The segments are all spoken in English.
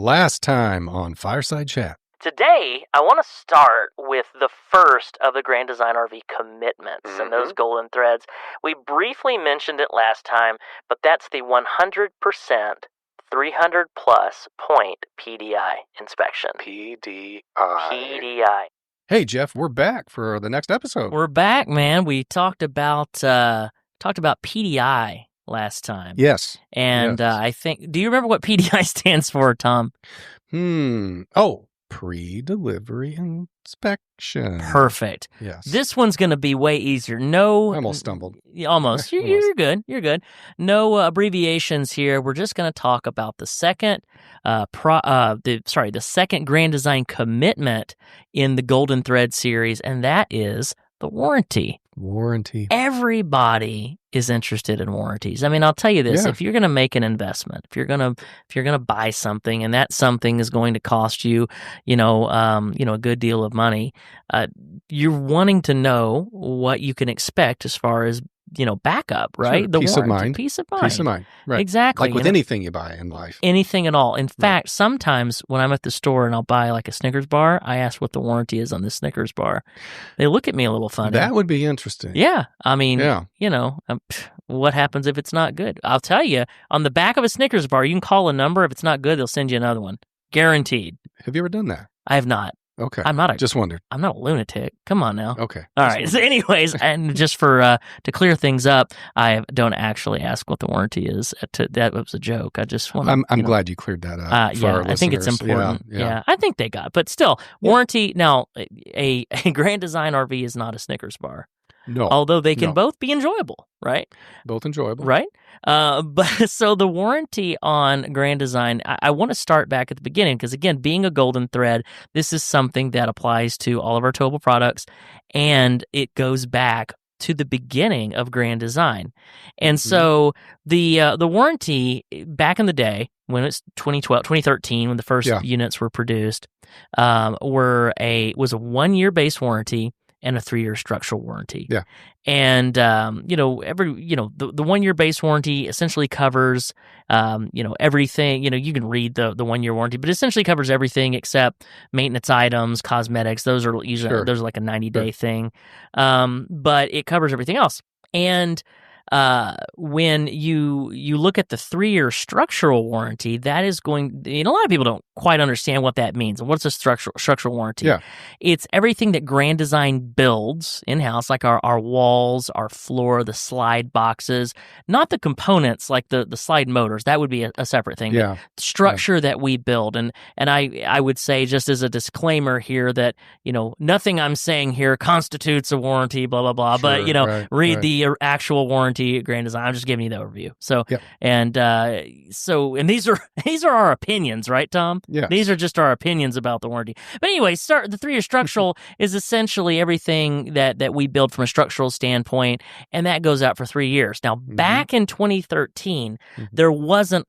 last time on Fireside Chat. Today, I want to start with the first of the Grand Design RV commitments and those golden threads. We briefly mentioned it last time, but that's the 100% 300 plus point PDI inspection. PDI. Hey, Jeff, we're back for the next episode. We're back, man. We talked about PDI last time. Yes. And I think, do you remember what PDI stands for, Tom? Oh, pre-delivery inspection. Perfect. Yes. This one's going to be way easier. No, I almost stumbled. Almost. You're good. You're good. No abbreviations here. We're just going to talk about the second, the second Grand Design commitment in the Golden Thread series, and that is the warranty. Warranty. Everybody is interested in warranties. I mean, I'll tell you this: if you're going to make an investment, if you're going to buy something, and that something is going to cost you, a good deal of money, you're wanting to know what you can expect as far as backup, right? Sure. The Peace warranty. of mind. Peace of mind. Peace of mind. Right. Exactly. Like with anything you buy in life. Anything at all. In fact, sometimes when I'm at the store and I'll buy like a Snickers bar, I ask what the warranty is on this Snickers bar. They look at me a little funny. That would be interesting. Yeah. I mean, what happens if it's not good? I'll tell you, on the back of a Snickers bar, you can call a number. If it's not good, they'll send you another one. Guaranteed. Have you ever done that? I have not. Okay. Just wondered. I'm not a lunatic. Come on now. Okay. All right. So anyways, and just for to clear things up, I don't actually ask what the warranty is. That was a joke. I just want to. I'm glad you cleared that up. For our I think it's listeners. important. Yeah. I think they got it. But still, warranty. Now, a Grand Design RV is not a Snickers bar. No. Although they can both be enjoyable, right? Both enjoyable. Right? But so the warranty on Grand Design, I want to start back at the beginning because, again, being a golden thread, this is something that applies to all of our towable products, and it goes back to the beginning of Grand Design. And so the warranty back in the day, when it's 2013, when the first units were produced, was a 1-year base warranty and a 3-year structural warranty. Yeah. And, the 1-year base warranty essentially covers, everything. You can read the 1-year warranty, but it essentially covers everything except maintenance items, cosmetics. Those are usually, those are like a 90-day thing. But it covers everything else. And, when you look at the 3-year structural warranty, that is going, a lot of people don't quite understand what that means. What's a structural warranty? Yeah. It's everything that Grand Design builds in-house, like our walls, our floor, the slide boxes, not the components like the slide motors. That would be a separate thing. Yeah. The structure that we build. And I would say, just as a disclaimer here, that, nothing I'm saying here constitutes a warranty, blah, blah, blah. Sure, but, read the actual warranty at Grand Design. I'm just giving you the overview. So, and these are our opinions, right, Tom? Yeah. These are just our opinions about the warranty. But anyway, the 3-year structural is essentially everything that we build from a structural standpoint, and that goes out for 3 years. Now, back in 2013, there weren't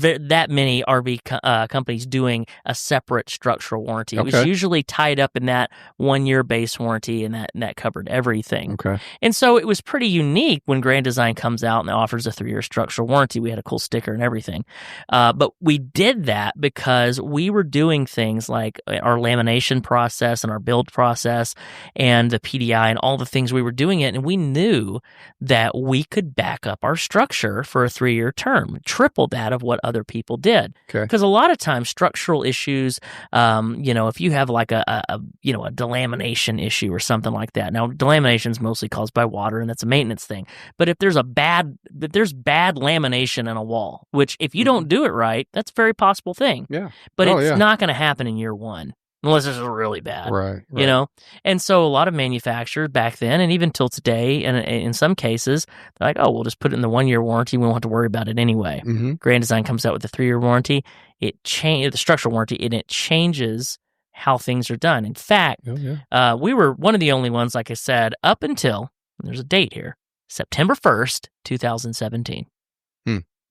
that many RV companies doing a separate structural warranty. It was usually tied up in that 1-year base warranty, and that covered everything. Okay. And so it was pretty unique when Grand Design comes out and offers a 3-year structural warranty. We had a cool sticker and everything. But we did that because we were doing things like our lamination process and our build process and the PDI and all the things we were doing it. And we knew that we could back up our structure for a 3-year term, triple that of what other people did. Because a lot of times structural issues, if you have like a delamination issue or something like that. Now, delamination is mostly caused by water, and that's a maintenance thing. But if there's bad lamination in a wall, which if you don't do it right, that's a very possible thing. Yeah. But it's not going to happen in year one. Unless it's really bad, right. And so a lot of manufacturers back then, and even till today, and in some cases, they're like, oh, we'll just put it in the 1-year warranty. We won't have to worry about it anyway. Grand Design comes out with the 3-year warranty. The structural warranty, and it changes how things are done. In fact, we were one of the only ones, like I said, up until, there's a date here, September 1st, 2017.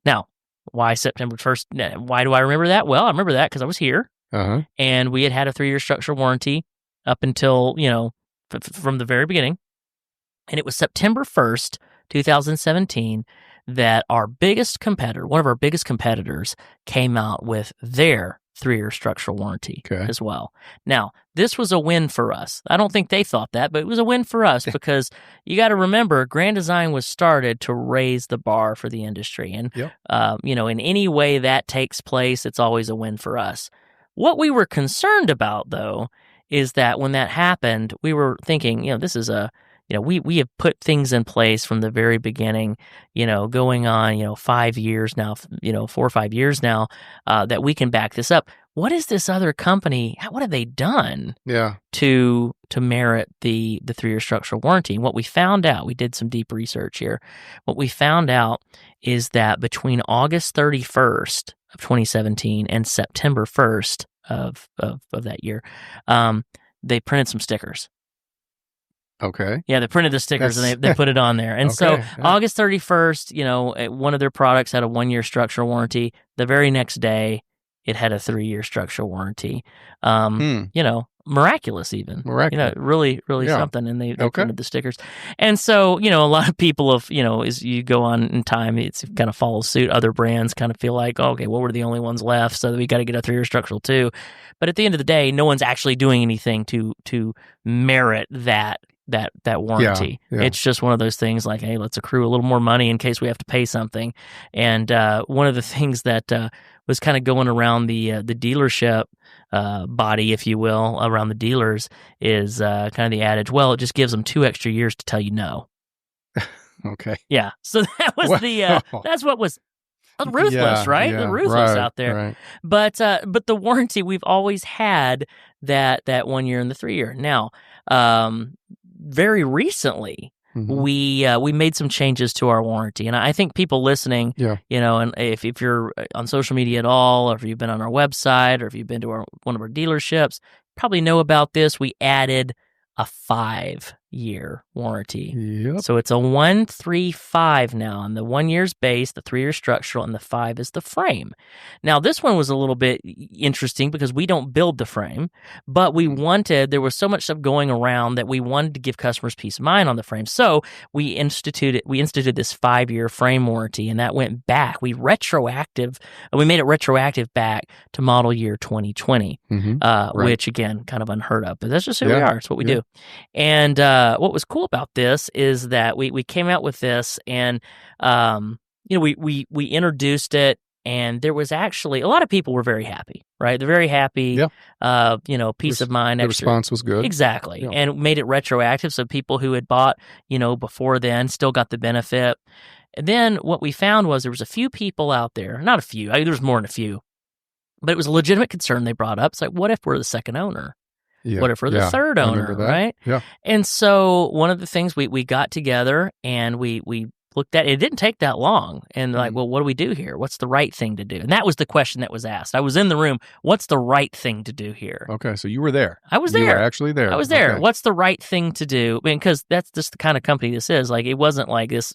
Now, why September 1st? Why do I remember that? Well, I remember that because I was here. And we had a 3-year structural warranty up until, from the very beginning. And it was September 1st, 2017, that our biggest competitor, one of our biggest competitors, came out with their 3-year structural warranty as well. Now, this was a win for us. I don't think they thought that, but it was a win for us because you got to remember, Grand Design was started to raise the bar for the industry. And, in any way that takes place, it's always a win for us. What we were concerned about, though, is that when that happened, we were thinking, this is we have put things in place from the very beginning, going on, 5 years now, 4 or 5 years now, that we can back this up. What is this other company? What have they done to merit the 3-year structural warranty? And what we found out, we did some deep research here. What we found out is that between August 31st of 2017 and September 1st of that year, they printed some stickers. Okay. Yeah, they printed the stickers and they put it on there. And so August 31st, one of their products had a 1-year structural warranty. The very next day, it had a 3-year structural warranty. Miraculous even. Miraculous. Really something. And they printed the stickers. And so, a lot of people as you go on in time, it's kind of follows suit. Other brands kind of feel like, okay, well, we're the only ones left, so we got to get a 3-year structural too. But at the end of the day, no one's actually doing anything to merit that warranty. Yeah. It's just one of those things like, hey, let's accrue a little more money in case we have to pay something. And one of the things that was kind of going around the dealership body, if you will, around the dealers is kind of the adage, well, it just gives them 2 extra years to tell you no. Okay. Yeah. So that was that's what was ruthless, right? The ruthless out there. Right. But the warranty, we've always had that 1 year and the 3 year. Now, very recently, we made some changes to our warranty, and I think people listening, and if you're on social media at all, or if you've been on our website, or if you've been to one of our dealerships, probably know about this. We added a 5-year warranty. Yep. So it's a 1, 3, 5 now, and the 1 year's base, the 3 year structural, and the 5 is the frame. Now this one was a little bit interesting because we don't build the frame, but there was so much stuff going around that we wanted to give customers peace of mind on the frame. So we instituted this 5-year frame warranty, and that went back. We made it retroactive back to model year 2020, which again, kind of unheard of, but that's just who we are. It's what we do. And what was cool about this is that we came out with this, and we introduced it, and there was actually a lot of people were very happy, right? They're very happy. Peace of mind. The response was good. Exactly, and made it retroactive, so people who had bought before then still got the benefit. And then what we found was there was a few people out there, not a few, there was more than a few, but it was a legitimate concern they brought up. It's like, what if we're the second owner? Yeah. What if we're the third owner, right? Yeah. And so one of the things we got together and we looked at it. It didn't take that long. And like, well, what do we do here? What's the right thing to do? And that was the question that was asked. I was in the room. What's the right thing to do here? Okay, so you were there. I was there. You were actually there. I was there. Okay. What's the right thing to do? I mean, because that's just the kind of company this is. Like, it wasn't like this,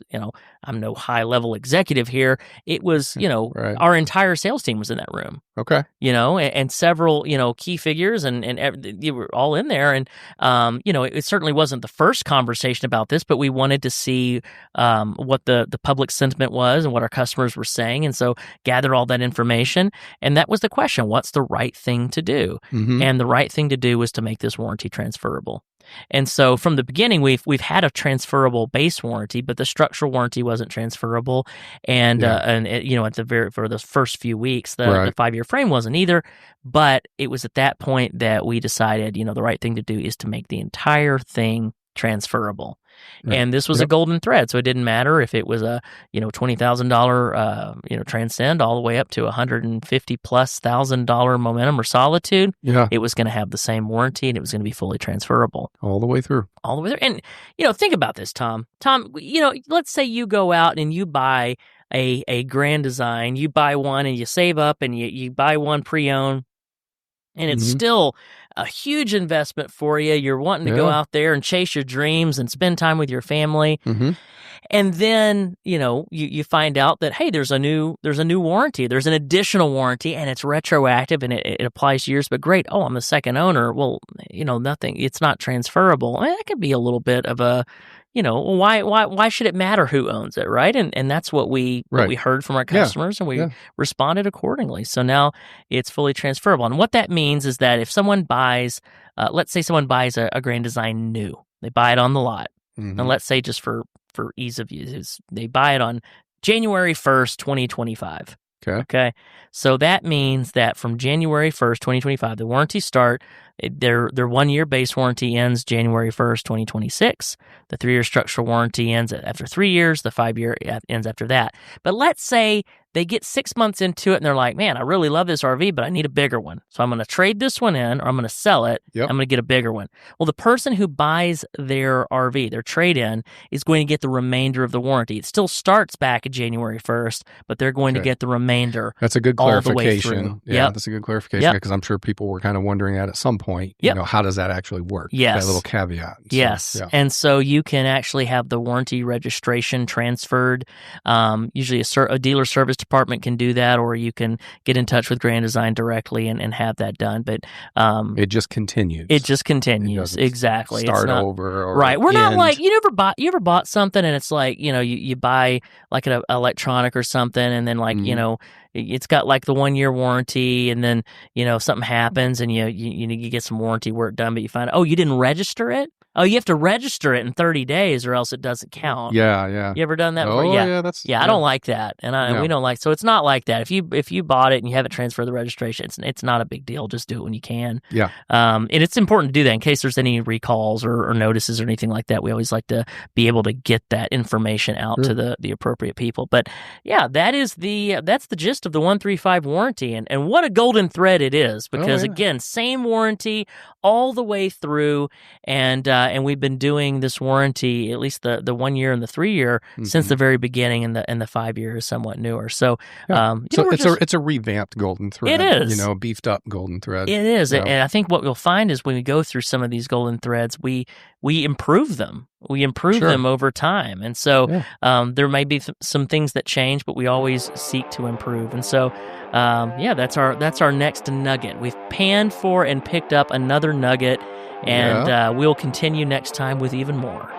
I'm no high-level executive here. It was, right. Our entire sales team was in that room. Okay. And several, key figures and you were all in there. And, it certainly wasn't the first conversation about this, but we wanted to see what the public sentiment was and what our customers were saying. And so gathered all that information. And that was the question, what's the right thing to do? Mm-hmm. And the right thing to do was to make this warranty transferable. And so from the beginning, we've had a transferable base warranty, but the structural warranty wasn't transferable. And for the first few weeks, the 5-year frame wasn't either. But it was at that point that we decided, the right thing to do is to make the entire thing transferable. Right. And this was a golden thread. So it didn't matter if it was a, $20,000, Transcend all the way up to $150,000+ Momentum or Solitude. Yeah. It was going to have the same warranty and it was going to be fully transferable. All the way through. And, think about this, Tom. Tom, let's say you go out and you buy a Grand Design, you buy one and you save up and you buy one pre-owned. And it's still a huge investment for you. You're wanting to go out there and chase your dreams and spend time with your family. Mm-hmm. And then, you find out that, hey, there's a new warranty. There's an additional warranty and it's retroactive and it applies to years. But great. Oh, I'm the second owner. Well, nothing. It's not transferable. I mean, that could be a little bit of a why should it matter who owns it, right? And that's what we heard from our customers, and we responded accordingly. So now it's fully transferable. And what that means is that if someone buys, let's say someone buys a Grand Design new, they buy it on the lot, and let's say just for ease of use, they buy it on January 1st, 2025. Okay. So that means that from January 1st, 2025, the warranties start. Their 1-year base warranty ends January 1st, 2026. The 3-year structural warranty ends after 3 years. The 5-year ends after that. But let's say they get 6 months into it and they're like, man, I really love this RV, but I need a bigger one. So I'm going to trade this one in, or I'm going to sell it. Yep. I'm going to get a bigger one. Well, the person who buys their RV, their trade-in, is going to get the remainder of the warranty. It still starts back at January 1st, but they're going to get the remainder. That's a good clarification. Yeah, that's a good clarification, because I'm sure people were kind of wondering at some point, how does that actually work? Yes. That little caveat. So, yes. And so you can actually have the warranty registration transferred. Usually a dealer service department can do that, or you can get in touch with Grand Design directly and have that done. But it just continues. It just continues. Exactly. Start over. Or right. We're end. not like, you ever bought something and it's like, you buy like an electronic or something, and then like, it's got like the 1-year warranty, and then, something happens and you get some warranty work done, but you find, you didn't register it? Oh, you have to register it in 30 days or else it doesn't count. Yeah. You ever done that before? Oh, yeah. I don't like that. And we don't like, so it's not like that. If you bought it and you haven't transferred the registration, it's not a big deal. Just do it when you can. Yeah. And it's important to do that in case there's any recalls or notices or anything like that. We always like to be able to get that information out to the appropriate people. But yeah, that's the gist of the 135 warranty, and what a golden thread it is, because again, same warranty all the way through, and we've been doing this warranty, at least the 1 year and the 3 year, since the very beginning, and the 5 year is somewhat newer. So, it's a revamped golden thread. It is, beefed up golden thread. It is, and I think what we'll find is when we go through some of these golden threads, we improve them. We improve them over time, and so there may be some things that change, but we always seek to improve. And so, that's our next nugget. We've panned for and picked up another nugget. And we'll continue next time with even more.